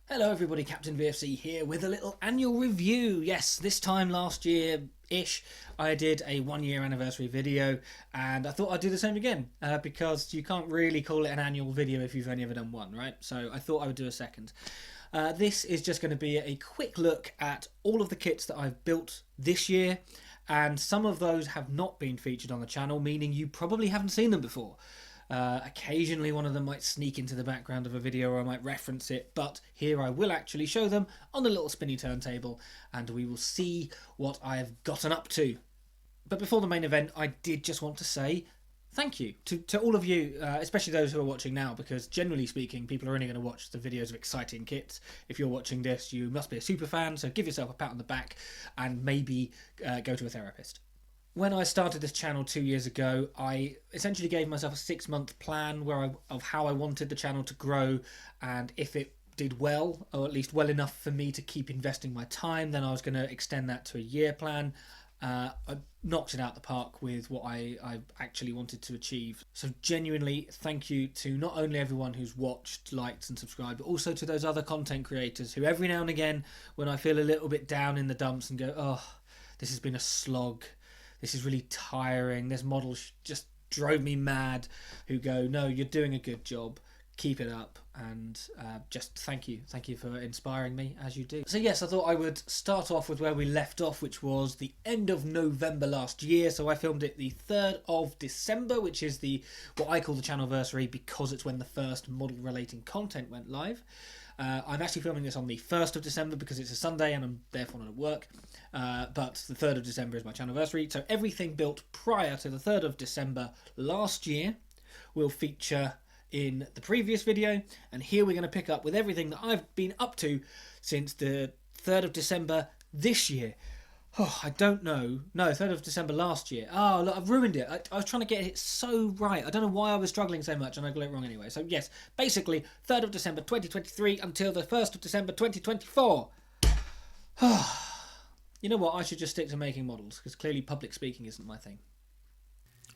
Hello everybody, Captain VFC here with a little annual review. Yes, this time last year-ish I did a 1 year anniversary video and I thought I'd do the same again because you can't really call it an annual video if you've only ever done one, right? So I thought I would do a second. This is just going to be a quick look at all of the kits that I've built this year, and some of those have not been featured on the channel, meaning you probably haven't seen them before. Occasionally one of them might sneak into the background of a video or I might reference it, but here I will actually show them on the little spinny turntable and we will see what I have gotten up to. But before the main event, I did just want to say thank you to all of you, especially those who are watching now, because generally speaking people are only going to watch the videos of exciting kits. If you're watching this, you must be a super fan, so give yourself a pat on the back and maybe go to a therapist. When I started this channel 2 years ago, I essentially gave myself a 6-month plan of how I wanted the channel to grow, and if it did well, or at least well enough for me to keep investing my time, then I was going to extend that to a year plan. I knocked it out the park with what I actually wanted to achieve. So genuinely thank you to not only everyone who's watched, liked and subscribed, but also to those other content creators who every now and again, when I feel a little bit down in the dumps and go, oh, this has been a slog, this is really tiring, this model just drove me mad, who go, no, you're doing a good job, keep it up, and just thank you for inspiring me as you do. So yes, I thought I would start off with where we left off, which was the end of November last year. So I filmed it the 3rd of December, which is what I call the Channel-versary because it's when the first model relating content went live. I'm actually filming this on the 1st of December because it's a Sunday and I'm therefore not at work, but the 3rd of December is my Channel-versary. So everything built prior to the 3rd of December last year will feature in the previous video, and here we're going to pick up with everything that I've been up to since the 3rd of December this year. Oh, I don't know. No, 3rd of December last year. Oh, look, I've ruined it. I was trying to get it so right. I don't know why I was struggling so much, and I got it wrong anyway. So yes, basically 3rd of December 2023 until the 1st of December 2024. You know what? I should just stick to making models, because clearly public speaking isn't my thing.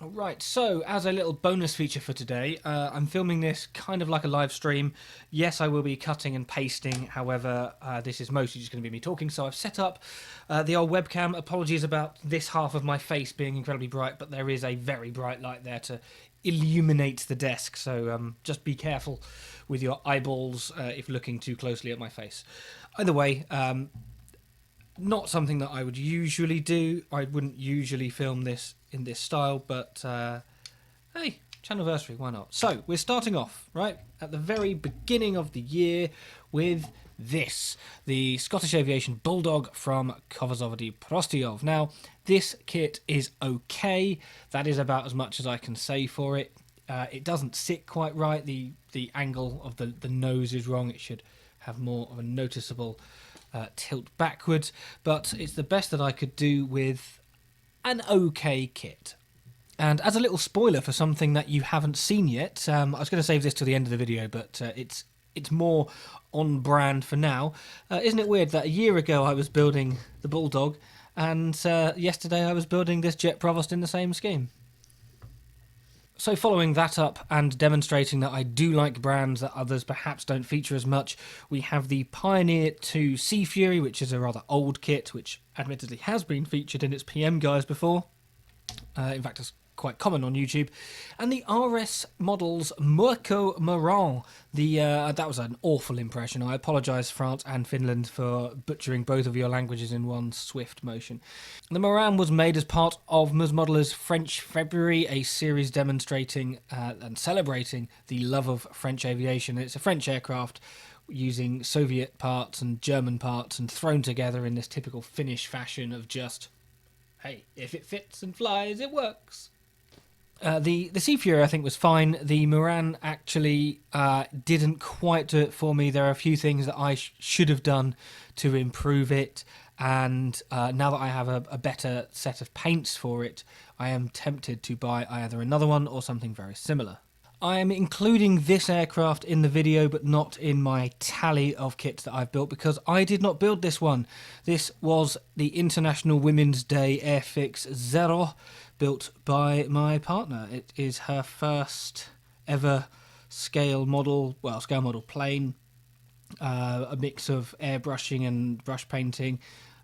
Alright, so as a little bonus feature for today, I'm filming this kind of like a live stream. Yes, I will be cutting and pasting, however, this is mostly just going to be me talking, so I've set up the old webcam. Apologies about this half of my face being incredibly bright, but there is a very bright light there to illuminate the desk, so just be careful with your eyeballs if looking too closely at my face. Either way, not something that I would usually do. I wouldn't usually film this in this style, but hey, Channel-versary, why not? So we're starting off right at the very beginning of the year with this, the Scottish Aviation Bulldog from Kovazovody Prostiyov. Now this kit is okay. That is about as much as I can say for it. It doesn't sit quite right. The angle of the nose is wrong. It should have more of a noticeable tilt backwards, but it's the best that I could do with an okay kit. And as a little spoiler for something that you haven't seen yet, I was going to save this to the end of the video, but it's more on brand for now. Isn't it weird that a year ago I was building the Bulldog, and yesterday I was building this Jet Provost in the same scheme? So following that up and demonstrating that I do like brands that others perhaps don't feature as much, we have the Pioneer 2 Sea Fury, which is a rather old kit, which admittedly has been featured in its PM guides before. In fact, it's quite common on YouTube. And the RS Models Mirko Moran. That was an awful impression. I apologise, France and Finland, for butchering both of your languages in one swift motion. The Moran was made as part of Ms. Modeler's French February, a series demonstrating and celebrating the love of French aviation. It's a French aircraft using Soviet parts and German parts and thrown together in this typical Finnish fashion of just, hey, if it fits and flies, it works. The Sea Fury I think was fine. The Moran actually didn't quite do it for me. There are a few things that I should have done to improve it, and now that I have a better set of paints for it, I am tempted to buy either another one or something very similar. I am including this aircraft in the video but not in my tally of kits that I've built because I did not build this one. This was the International Women's Day Airfix Zero, built by my partner. It is her first ever scale model plane. a mix of airbrushing and brush painting.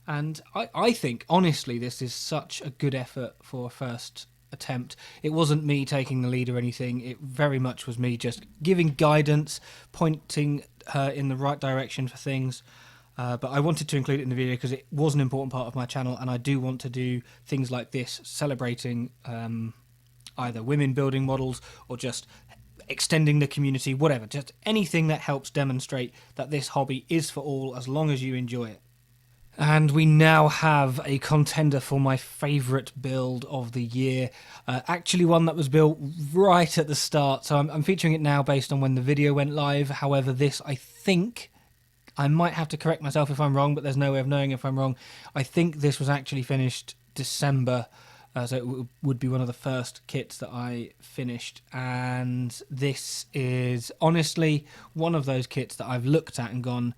And I think, honestly, this is such a good effort for a first attempt. It wasn't me taking the lead or anything. It very much was me just giving guidance, pointing her in the right direction for things. But I wanted to include it in the video because it was an important part of my channel, and I do want to do things like this, celebrating either women building models or just extending the community, whatever. Just anything that helps demonstrate that this hobby is for all as long as you enjoy it. And we now have a contender for my favourite build of the year. Actually one that was built right at the start. So I'm featuring it now based on when the video went live. However, this, I think, I might have to correct myself if I'm wrong, but there's no way of knowing if I'm wrong. I think this was actually finished December. So it would be one of the first kits that I finished. And this is honestly one of those kits that I've looked at and gone,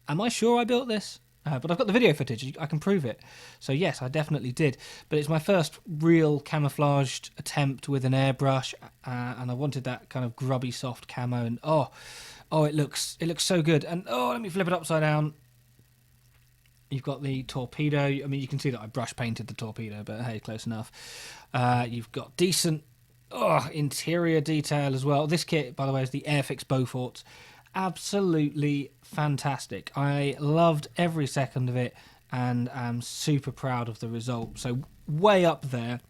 am I sure I built this? But I've got the video footage, I can prove it. So yes, I definitely did. But it's my first real camouflaged attempt with an airbrush, and I wanted that kind of grubby soft camo, and oh, it looks so good. And oh, let me flip it upside down. You've got the torpedo. I mean, you can see that I brush painted the torpedo, but hey, close enough. You've got decent interior detail as well. This kit, by the way, is the Airfix Beaufort. Absolutely fantastic. I loved every second of it and am super proud of the result. So way up there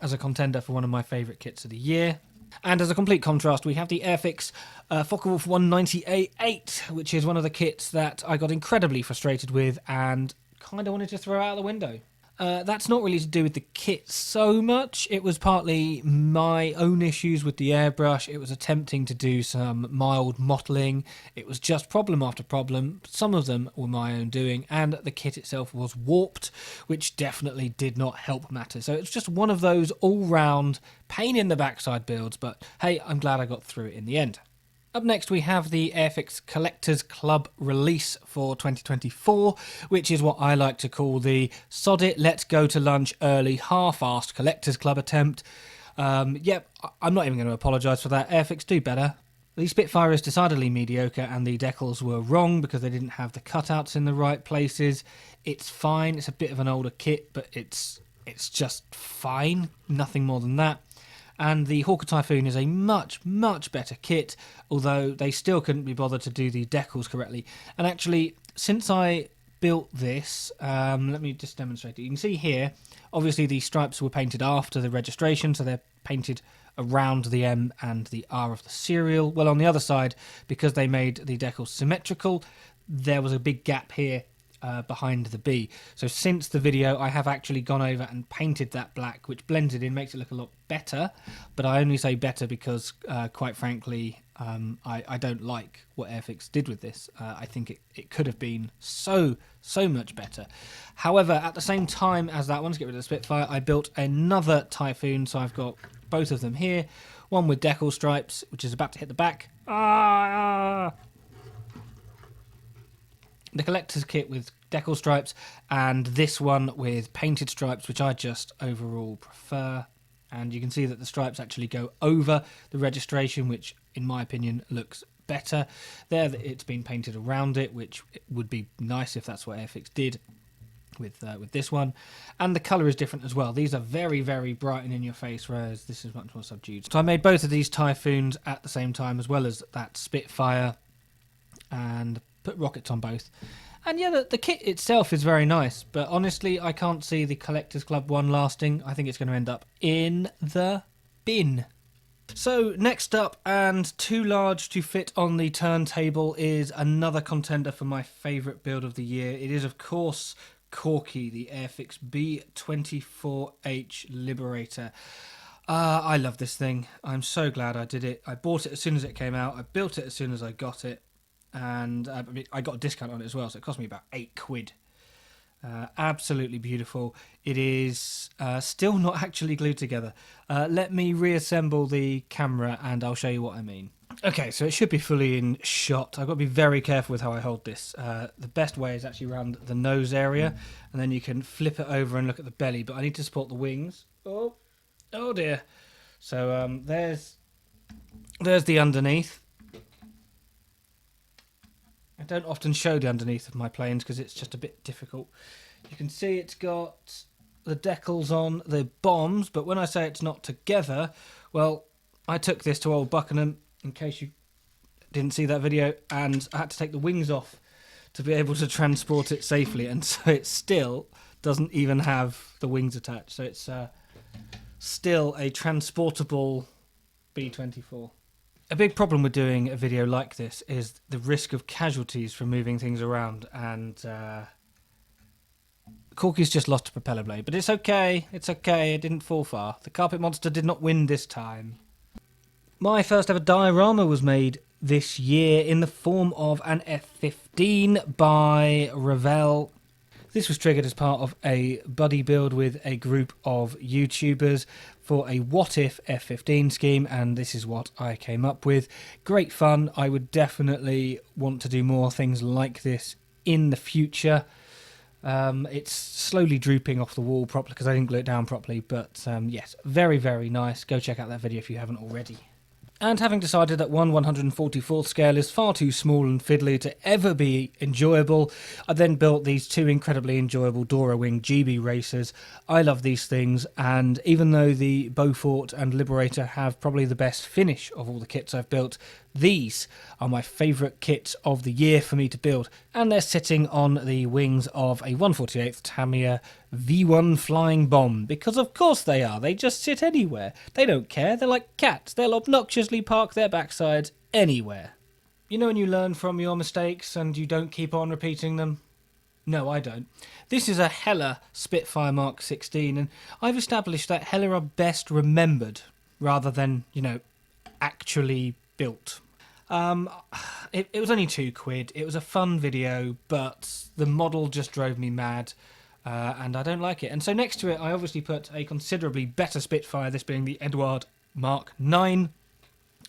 as a contender for one of my favourite kits of the year. And as a complete contrast, we have the Airfix Focke-Wulf 190A8, which is one of the kits that I got incredibly frustrated with and kind of wanted to throw out the window. That's not really to do with the kit so much. It was partly my own issues with the airbrush. It was attempting to do some mild mottling. It was just problem after problem. Some of them were my own doing, and the kit itself was warped, which definitely did not help matters. So it's just one of those all-round pain in the backside builds, but hey, I'm glad I got through it in the end. Up next we have the Airfix Collectors Club release for 2024, which is what I like to call the sod it, let's go to lunch early, half-assed Collectors Club attempt. Yep, I'm not even going to apologise for that. Airfix, do better. The Spitfire is decidedly mediocre, and the decals were wrong because they didn't have the cutouts in the right places. It's fine, it's a bit of an older kit, but it's just fine, nothing more than that. And the Hawker Typhoon is a much, much better kit, although they still couldn't be bothered to do the decals correctly. And actually, since I built this, let me just demonstrate it. You can see here, obviously the stripes were painted after the registration, so they're painted around the M and the R of the serial. Well, on the other side, because they made the decals symmetrical, there was a big gap here behind the B. So since the video, I have actually gone over and painted that black, which blends it in, makes it look a lot better. But I only say better because, quite frankly, I don't like what Airfix did with this. I think it could have been so much better. However, at the same time as that one, to get rid of the Spitfire, I built another Typhoon. So I've got both of them here. One with decal stripes, which is about to hit the back. The collector's kit with decal stripes, and this one with painted stripes, which I just overall prefer. And you can see that the stripes actually go over the registration, which in my opinion looks better. There it's been painted around it, which would be nice if that's what Airfix did with this one. And the colour is different as well. These are very, very bright and in your face, whereas this is much more subdued. So I made both of these Typhoons at the same time, as well as that Spitfire, and put rockets on both. And yeah, the kit itself is very nice, but honestly, I can't see the Collectors Club one lasting. I think it's going to end up in the bin. So next up, and too large to fit on the turntable, is another contender for my favourite build of the year. It is, of course, Corky, the Airfix B24H Liberator. I love this thing. I'm so glad I did it. I bought it as soon as it came out. I built it as soon as I got it. And I got a discount on it as well, so it cost me about £8. Absolutely beautiful. It is still not actually glued together. Let me reassemble the camera and I'll show you what I mean. Okay, so it should be fully in shot. I've got to be very careful with how I hold this. The best way is actually around the nose area, and then you can flip it over and look at the belly, but I need to support the wings. Oh dear. So there's the underneath. I don't often show the underneath of my planes because it's just a bit difficult. You can see it's got the decals on the bombs, but when I say it's not together, well, I took this to Old Buckingham, in case you didn't see that video, and I had to take the wings off to be able to transport it safely, and so it still doesn't even have the wings attached, so it's still a transportable B-24. A big problem with doing a video like this is the risk of casualties from moving things around, and Corky's just lost a propeller blade, but it's okay, it didn't fall far. The carpet monster did not win this time. My first ever diorama was made this year in the form of an F-15 by Revell. This was triggered as part of a buddy build with a group of YouTubers for a What If F-15 scheme, and this is what I came up with. Great fun. I would definitely want to do more things like this in the future. It's slowly drooping off the wall properly because I didn't glue it down properly, but yes, very, very nice. Go check out that video if you haven't already. And having decided that 1/144th scale is far too small and fiddly to ever be enjoyable, I then built these two incredibly enjoyable Dora Wing GB racers. I love these things, and even though the Beaufort and Liberator have probably the best finish of all the kits I've built, these are my favourite kits of the year for me to build, and they're sitting on the wings of a 148th Tamiya V1 flying bomb, because of course they are. They just sit anywhere. They don't care. They're like cats. They'll obnoxiously park their backsides anywhere. You know when you learn from your mistakes and you don't keep on repeating them? No, I don't. This is a Hella Spitfire Mark 16, and I've established that Hella are best remembered rather than, actually built. It was only £2. It was a fun video, but the model just drove me mad, and I don't like it. And so next to it, I obviously put a considerably better Spitfire, this being the Edward Mark 9.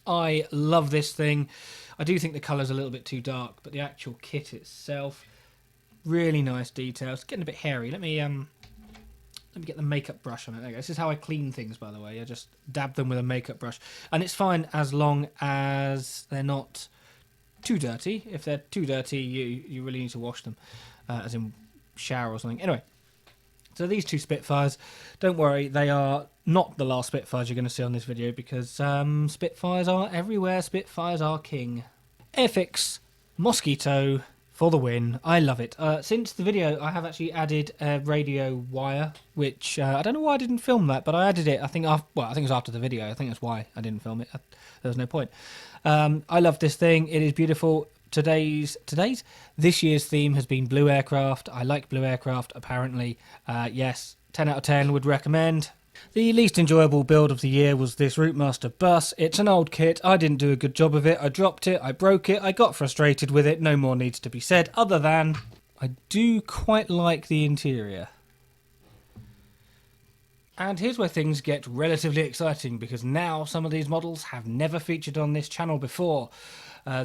I love this thing. I do think the colour's a little bit too dark, but the actual kit itself, really nice details. Getting a bit hairy. Let me get the makeup brush on it. There you go. This is how I clean things, by the way. I just dab them with a makeup brush. And it's fine as long as they're not too dirty. If they're too dirty, you really need to wash them, as in shower or something. Anyway, so these two Spitfires, don't worry, they are not the last Spitfires you're going to see on this video, because Spitfires are everywhere. Spitfires are king. Airfix Mosquito for the win. I love it. Since the video, I have actually added a radio wire, which I don't know why I didn't film that, but I added it. I think it was after the video. I think that's why I didn't film it. There was no point. I love this thing. It is beautiful. This year's theme has been blue aircraft. I like blue aircraft, apparently. Yes, 10 out of 10 would recommend. The least enjoyable build of the year was this Routemaster bus. It's an old kit. I didn't do a good job of it. I dropped it. I broke it. I got frustrated with it. No more needs to be said, other than I do quite like the interior. And here's where things get relatively exciting, because now some of these models have never featured on this channel before.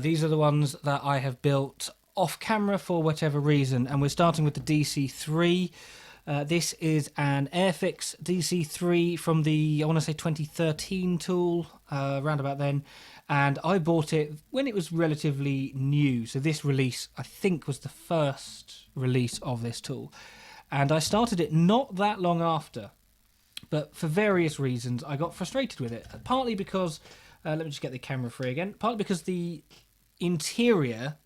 These are the ones that I have built off camera for whatever reason, and we're starting with the DC-3. This is an Airfix DC-3 from the, I want to say, 2013 tool, around about then. And I bought it when it was relatively new. So this release, I think, was the first release of this tool. And I started it not that long after. But for various reasons, I got frustrated with it. Partly because, let me just get the camera free again. Partly because the interior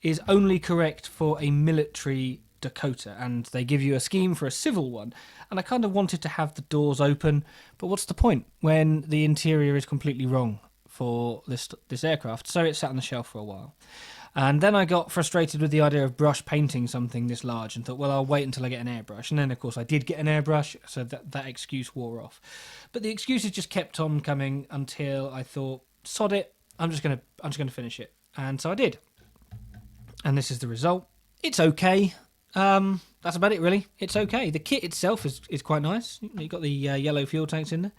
is only correct for a military Dakota, and they give you a scheme for a civil one, and I kind of wanted to have the doors open, but what's the point when the interior is completely wrong for this aircraft? So it sat on the shelf for a while, and then I got frustrated with the idea of brush painting something this large and thought, well, I'll wait until I get an airbrush. And then of course I did get an airbrush, so that excuse wore off, but the excuses just kept on coming until I thought, sod it, I'm just gonna finish it. And so I did, and this is the result. It's okay. That's about it, really. It's okay. The kit itself is quite nice. You've got the yellow fuel tanks in there.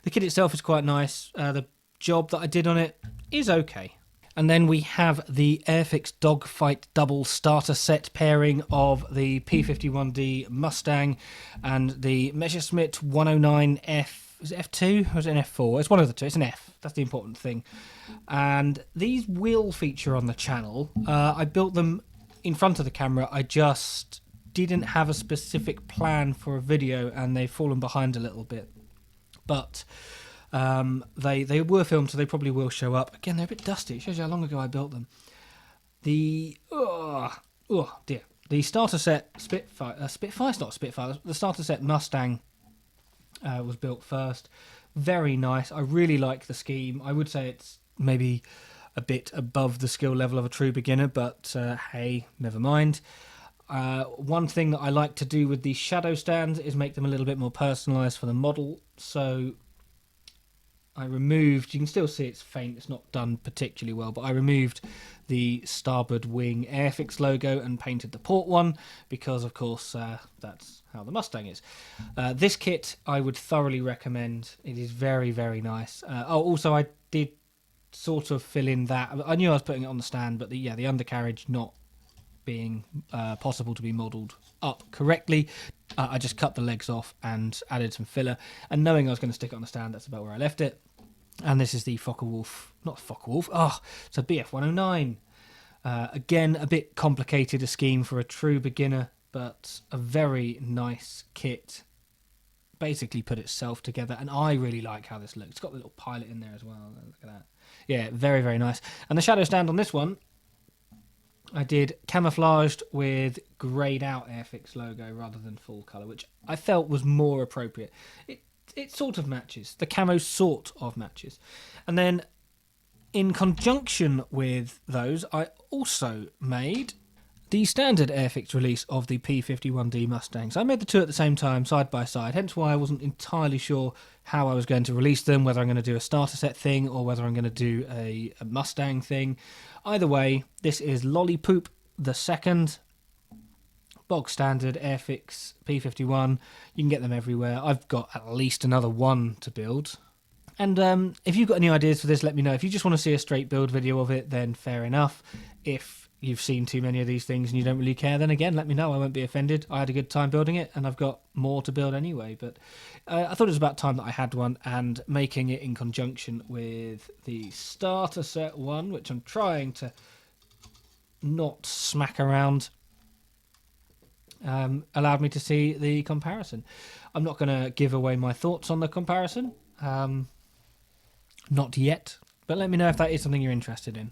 The kit itself is quite nice. The job that I did on it is okay. And then we have the Airfix Dogfight double starter set pairing of the P51D Mustang and the Messerschmitt 109F was it F2 or was it an F4? It's one of the two. It's an F. That's the important thing. And these will feature on the channel. I built them in front of the camera. I just didn't have a specific plan for a video, and they've fallen behind a little bit. But they were filmed, so they probably will show up. Again, they're a bit dusty. It shows you how long ago I built them. The dear. The starter set Spitfire's not Spitfire. The starter set Mustang was built first. Very nice. I really like the scheme. I would say it's maybe a bit above the skill level of a true beginner, but hey, never mind. One thing that I like to do with these shadow stands is make them a little bit more personalised for the model. So I removed, you can still see it's faint, it's not done particularly well, but I removed the starboard wing Airfix logo and painted the port one because, of course, that's how the Mustang is. This kit I would thoroughly recommend. It is very, very nice. Also I did sort of fill in that. I knew I was putting it on the stand, but the undercarriage not being possible to be modelled up correctly, I just cut the legs off and added some filler, and knowing I was going to stick it on the stand, that's about where I left it. And this is the Focke-Wulf, not Focke-Wulf, it's a BF-109. Again, a bit complicated a scheme for a true beginner, but a very nice kit. Basically put itself together, and I really like how this looks. It's got the little pilot in there as well. Look at that. Yeah, very, very nice. And the shadow stand on this one, I did camouflaged with greyed out Airfix logo rather than full colour, which I felt was more appropriate. It sort of matches. The camo sort of matches. And then in conjunction with those, I also made the standard Airfix release of the P51D Mustang. So I made the two at the same time, side by side, hence why I wasn't entirely sure how I was going to release them, whether I'm going to do a starter set thing or whether I'm going to do a Mustang thing. Either way, this is Lollipoop the second, bog standard Airfix P51. You can get them everywhere. I've got at least another one to build. And if you've got any ideas for this, let me know. If you just want to see a straight build video of it, then fair enough. If you've seen too many of these things and you don't really care, then again, let me know. I won't be offended. I had a good time building it, and I've got more to build anyway. But I thought it was about time that I had one, and making it in conjunction with the starter set one, which I'm trying to not smack around, allowed me to see the comparison. I'm not going to give away my thoughts on the comparison. Not yet, but let me know if that is something you're interested in.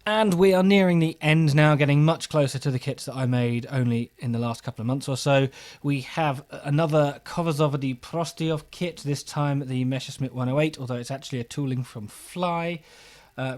And we are nearing the end now, getting much closer to the kits that I made only in the last couple of months or so. We have another Kovazovody Prostyov kit, this time the Messerschmitt 108, although it's actually a tooling from Fly.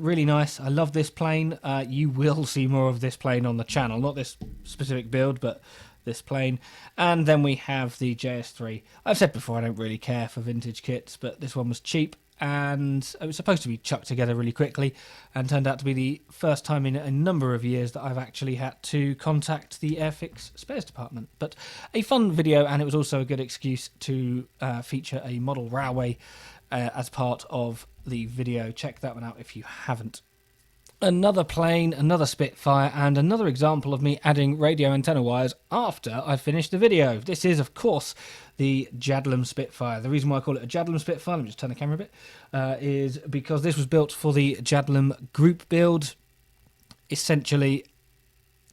Really nice. I love this plane. You will see more of this plane on the channel, not this specific build, but this plane. And then we have the JS3. I've said before I don't really care for vintage kits, but this one was cheap, and it was supposed to be chucked together really quickly, and turned out to be the first time in a number of years that I've actually had to contact the Airfix spares department. But a fun video, and it was also a good excuse to feature a model railway as part of the video. Check that one out if you haven't. Another plane, another Spitfire, and another example of me adding radio antenna wires after I finished the video. This is, of course, the Jadlam Spitfire. The reason why I call it a Jadlam Spitfire, let me just turn the camera a bit, is because this was built for the Jadlam group build. Essentially,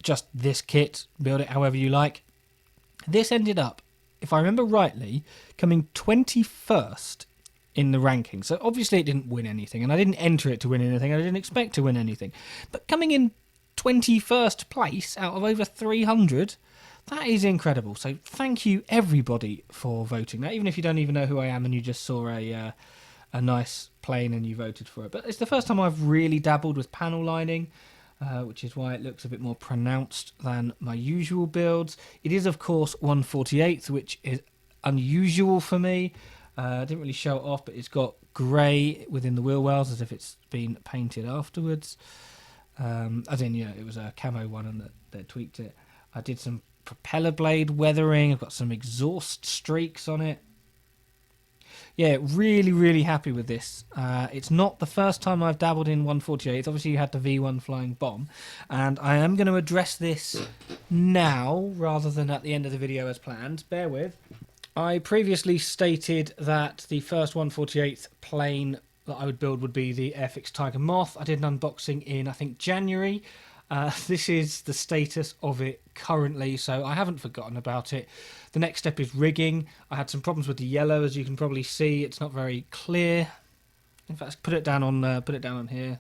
just this kit, build it however you like. This ended up, if I remember rightly, coming 21st in the rankings. So obviously it didn't win anything, and I didn't enter it to win anything, I didn't expect to win anything. But coming in 21st place out of over 300, that is incredible. So thank you everybody for voting that, even if you don't even know who I am and you just saw a nice plane and you voted for it. But it's the first time I've really dabbled with panel lining, which is why it looks a bit more pronounced than my usual builds. It is, of course, 1/48, which is unusual for me. I didn't really show it off, but it's got grey within the wheel wells as if it's been painted afterwards. As in, it was a camo one and they tweaked it. I did some propeller blade weathering. I've got some exhaust streaks on it. Yeah, really, really happy with this. It's not the first time I've dabbled in 1/48. Obviously, you had the V1 flying bomb, and I am going to address this now rather than at the end of the video as planned. Bear with. I previously stated that the first 1/48th plane that I would build would be the Airfix Tiger Moth. I did an unboxing in, I think, January. This is the status of it currently, so I haven't forgotten about it. The next step is rigging. I had some problems with the yellow, as you can probably see. It's not very clear. In fact, put it down on here.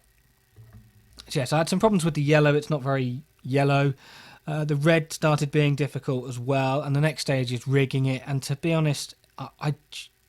So yes, I had some problems with the yellow. It's not very yellow. The red started being difficult as well, and the next stage is rigging it. And to be honest, I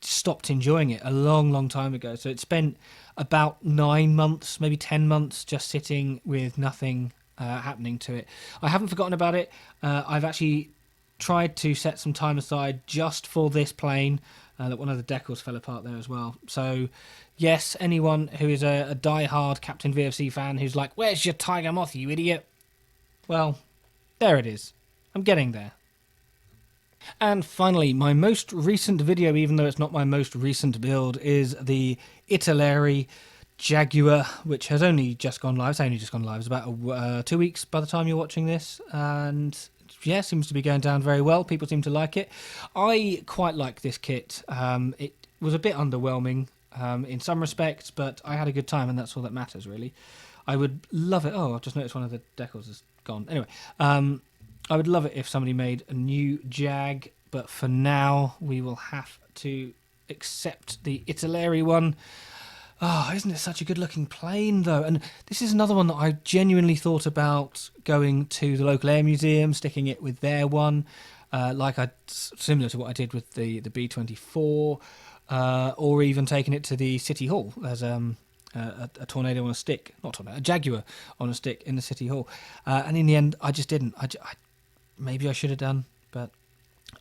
stopped enjoying it a long time ago. So it spent about 9 months, maybe 10 months, just sitting with nothing happening to it. I haven't forgotten about it. I've actually tried to set some time aside just for this plane. That one of the decals fell apart there as well. So yes, anyone who is a die-hard Captain VFC fan who's like, "Where's your Tiger Moth, you idiot?" Well, there it is. I'm getting there. And finally, my most recent video, even though it's not my most recent build, is the Italeri Jaguar, which has only just gone live. It's only just gone live. It's about 2 weeks by the time you're watching this. And yeah, seems to be going down very well. People seem to like it. I quite like this kit. It was a bit underwhelming in some respects, but I had a good time, and that's all that matters, really. I would love it. Oh, I've just noticed one of the decals is gone. Anyway, I would love it if somebody made a new Jag, but for now we will have to accept the Italeri one. Oh, isn't it such a good looking plane though? And this is another one that I genuinely thought about going to the local air museum, sticking it with their one, similar to what I did with the B-24, or even taking it to the City Hall. There's a tornado on a stick, not tornado, a Jaguar on a stick in the City Hall, and in the end I just didn't. Maybe I should have done, but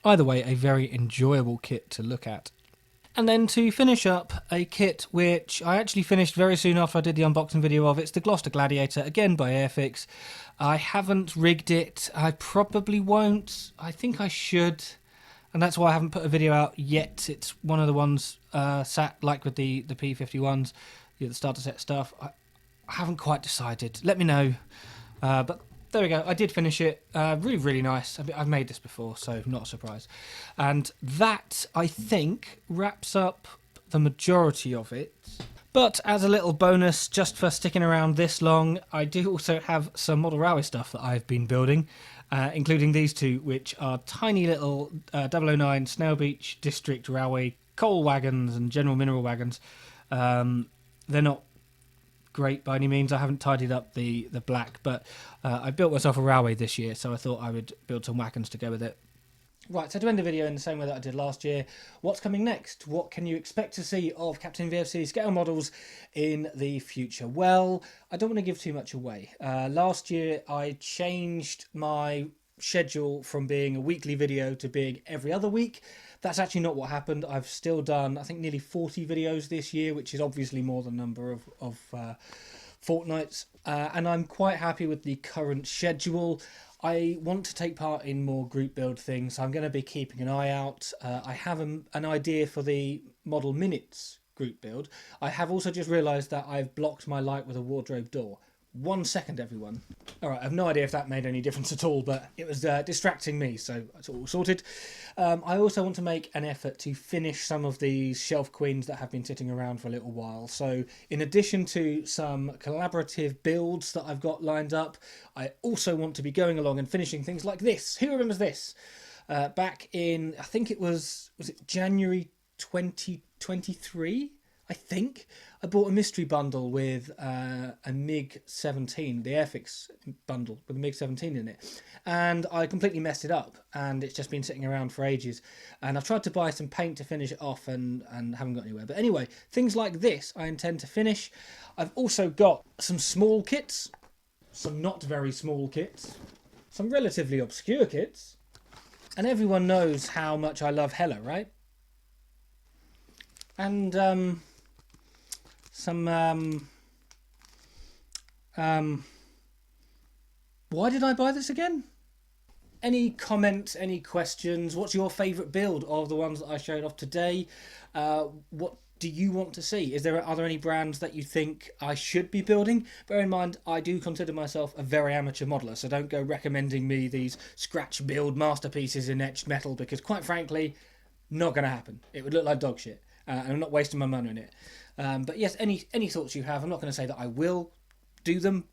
either way, a very enjoyable kit to look at. And then to finish up, a kit which I actually finished very soon after I did the unboxing video of. It's the Gloucester Gladiator, again by Airfix. I haven't rigged it. I probably won't. I think I should, and that's why I haven't put a video out yet. It's one of the ones sat like with the P51s, the starter set stuff. I haven't quite decided. Let me know. But there we go. I did finish it. Really nice. I've made this before, so not a surprise. And that, I think, wraps up the majority of it. But as a little bonus, just for sticking around this long, I do also have some model railway stuff that I've been building, including these two, which are tiny little 009 Snail Beach District Railway coal wagons and general mineral wagons. They're not great by any means. I haven't tidied up the black, but I built myself a railway this year, so I thought I would build some wagons to go with it. Right, so to end the video in the same way that I did last year, what's coming next? What can you expect to see of Captain VFC scale models in the future? Well, I don't want to give too much away. Last year I changed my schedule from being a weekly video to being every other week. That's actually not what happened. I've still done, I think, nearly 40 videos this year, which is obviously more than the number of fortnights. And I'm quite happy with the current schedule. I want to take part in more group build things, so I'm going to be keeping an eye out. I have an idea for the Model Minutes group build. I have also just realised that I've blocked my light with a wardrobe door. 1 second, everyone. Alright, I have no idea if that made any difference at all, but it was distracting me, so it's all sorted. I also want to make an effort to finish some of these shelf queens that have been sitting around for a little while. So in addition to some collaborative builds that I've got lined up, I also want to be going along and finishing things like this. Who remembers this? Back in, I think was it January 2023? I think I bought a mystery bundle with a MiG-17, the Airfix bundle with a MiG-17 in it, and I completely messed it up, and it's just been sitting around for ages. And I've tried to buy some paint to finish it off, and haven't got anywhere. But anyway, things like this I intend to finish. I've also got some small kits, some not very small kits, some relatively obscure kits, and everyone knows how much I love Hella, right? And why did I buy this again? Any comments, any questions? What's your favourite build of the ones that I showed off today? What do you want to see? Are there any brands that you think I should be building? Bear in mind, I do consider myself a very amateur modeller, so don't go recommending me these scratch build masterpieces in etched metal, because quite frankly, Not going to happen. It would look like dog shit, and I'm not wasting my money on it. But yes, any thoughts you have, I'm not going to say that I will do them.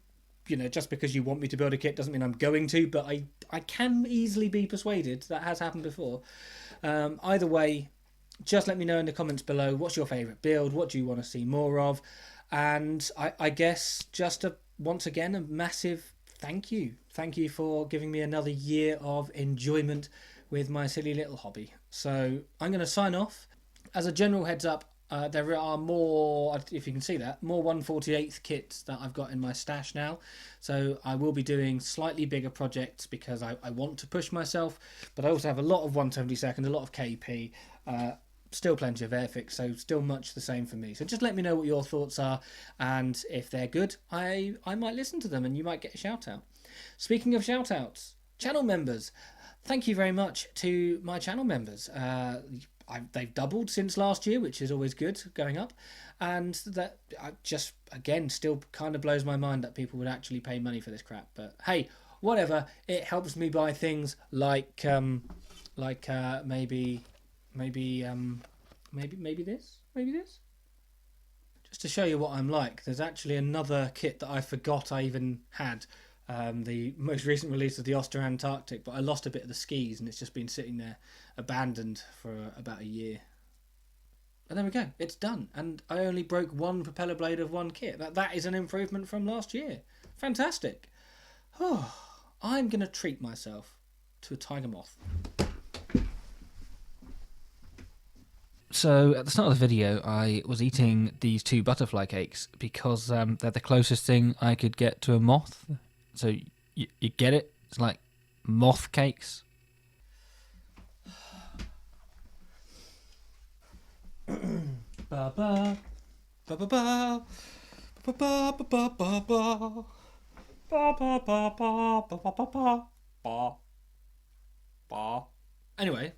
You know, just because you want me to build a kit doesn't mean I'm going to, but I can easily be persuaded. That has happened before. Either way, just let me know in the comments below, what's your favourite build, what do you want to see more of, and I guess just once again a massive thank you for giving me another year of enjoyment with my silly little hobby. So I'm going to sign off. As a general heads up, there are more, if you can see that, more 1/48th kits that I've got in my stash now. So I will be doing slightly bigger projects because I want to push myself, but I also have a lot of 1/72, a lot of KP, still plenty of Airfix, so still much the same for me. So just let me know what your thoughts are, and if they're good, I might listen to them and you might get a shout out. Speaking of shout outs, channel members, thank you very much to my channel members. They've doubled since last year, which is always good, going up, and that just again still kind of blows my mind that people would actually pay money for this crap. But hey, whatever, it helps me buy things like maybe this. Just to show you what I'm like, there's actually another kit that I forgot I even had. The most recent release of the Oster Antarctic, but I lost a bit of the skis and it's just been sitting there abandoned for about a year. And there we go, it's done. And I only broke one propeller blade of one kit. That is an improvement from last year. Fantastic. Oh, I'm going to treat myself to a tiger moth. So at the start of the video, I was eating these 2 butterfly cakes because they're the closest thing I could get to a moth. So you get it? It's like moth cakes. Ba ba ba ba ba ba ba ba ba ba ba ba ba. Anyway,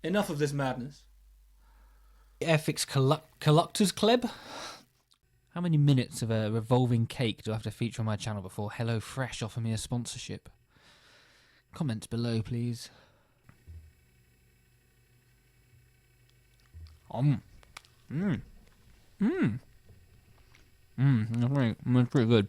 enough of this madness. Airfix Collectors Club. How many minutes of a revolving cake do I have to feature on my channel before HelloFresh offer me a sponsorship? Comments below, please. That's pretty good.